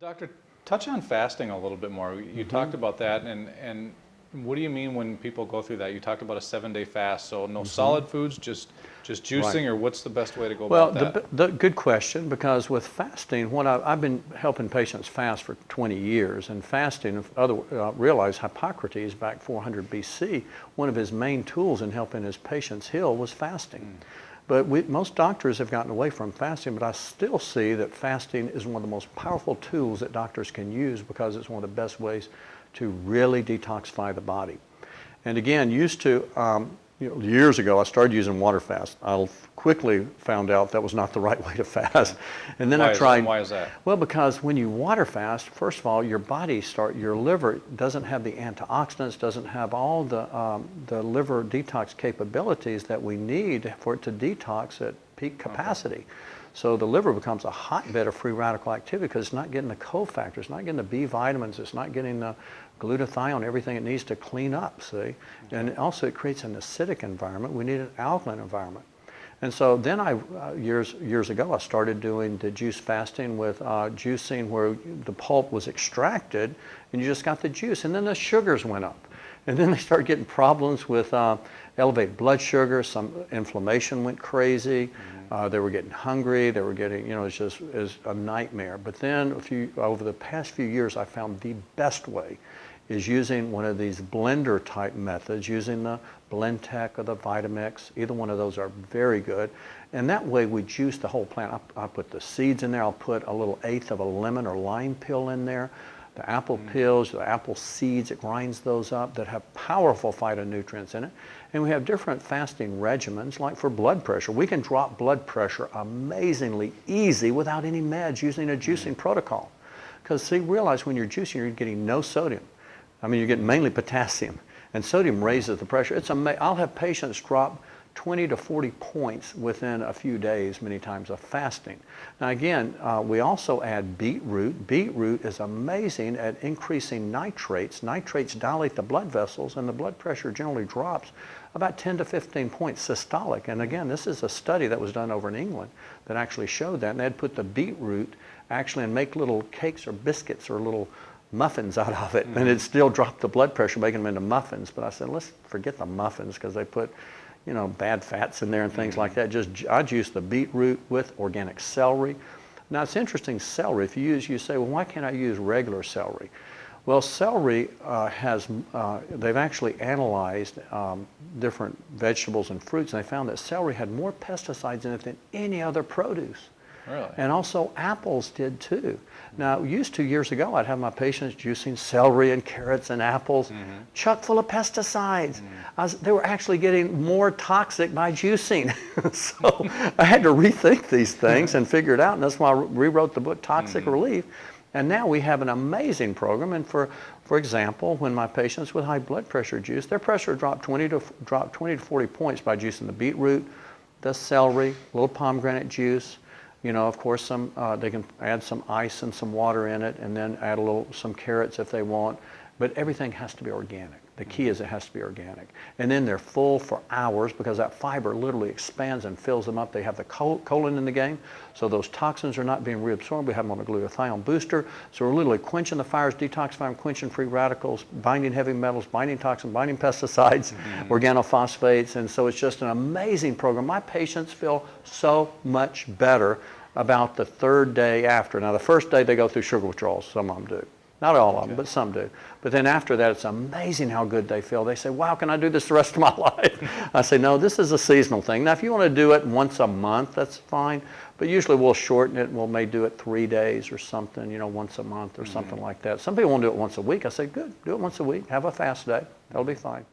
Doctor, touch on fasting a little bit more. You talked about that, and what do you mean when people go through that? You talked about a 7-day fast, so no solid foods, just juicing, or what's the best way to go about that? Well, good question, because with fasting, I've been helping patients fast for 20 years, and fasting, realize Hippocrates back 400 BC, one of his main tools in helping his patients heal was fasting. But most doctors have gotten away from fasting, but I still see that fasting is one of the most powerful tools that doctors can use, because it's one of the best ways to really detoxify the body. And again, years ago, I started using water fast. I quickly found out that was not the right way to fast. And then Why is that? Well, because when you water fast, first of all, your liver doesn't have the antioxidants, doesn't have all the liver detox capabilities that we need for it to detox at peak capacity. Okay. So the liver becomes a hotbed of free radical activity because it's not getting the cofactors, it's not getting the B vitamins, it's not getting the glutathione, everything it needs to clean up, see? Okay. And also it creates an acidic environment. We need an alkaline environment. And so then years ago, I started doing the juice fasting with juicing where the pulp was extracted and you just got the juice, and then the sugars went up. And then they started getting problems with elevated blood sugar, some inflammation went crazy, they were getting hungry, they were getting, it's just a nightmare. But then over the past few years, I found the best way is using one of these blender type methods, using the Blendtec or the Vitamix. Either one of those are very good. And that way we juice the whole plant. I put the seeds in there, I'll put a little eighth of a lemon or lime peel in there, the apple peels, the apple seeds, it grinds those up that have powerful phytonutrients in it. And we have different fasting regimens, like for blood pressure. We can drop blood pressure amazingly easy without any meds using a juicing protocol. Because see, realize when you're juicing, you're getting no sodium. I mean, you're getting mainly potassium, and sodium raises the pressure. It's amazing. I'll have patients drop 20 to 40 points within a few days, many times, of fasting. Now again, we also add beetroot. Beetroot is amazing at increasing nitrates. Nitrates dilate the blood vessels, and the blood pressure generally drops about 10 to 15 points systolic. And again, this is a study that was done over in England that actually showed that, and they'd put the beetroot actually and make little cakes or biscuits or little muffins out of it, and it still dropped the blood pressure, making them into muffins. But I said, let's forget the muffins, because they put bad fats in there and things like that. I juice the beetroot with organic celery. Now it's interesting, celery, you say, well, why can't I use regular celery? Well, celery they've actually analyzed different vegetables and fruits, and they found that celery had more pesticides in it than any other produce. Really? And also apples did too. Now, years ago, I'd have my patients juicing celery and carrots and apples, chock full of pesticides. They were actually getting more toxic by juicing. So I had to rethink these things and figure it out, and that's why I rewrote the book, Toxic Relief. And now we have an amazing program, and for example, when my patients with high blood pressure juice, their pressure dropped 20 to 40 points by juicing the beetroot, the celery, a little pomegranate juice. Of course, they can add some ice and some water in it, and then add some carrots if they want. But everything has to be organic. The key is it has to be organic. And then they're full for hours, because that fiber literally expands and fills them up. They have the colon in the game, so those toxins are not being reabsorbed. We have them on a glutathione booster. So we're literally quenching the fires, detoxifying, quenching free radicals, binding heavy metals, binding toxins, binding pesticides, organophosphates. And so it's just an amazing program. My patients feel so much better about the third day after. Now, the first day they go through sugar withdrawals. Some of them do. Not all of them, but some do. But then after that, it's amazing how good they feel. They say, wow, can I do this the rest of my life? I say, no, this is a seasonal thing. Now, if you want to do it once a month, that's fine. But usually we'll shorten it. We may do it 3 days or something, once a month or something like that. Some people want to do it once a week. I say, good, do it once a week. Have a fast day. That'll be fine.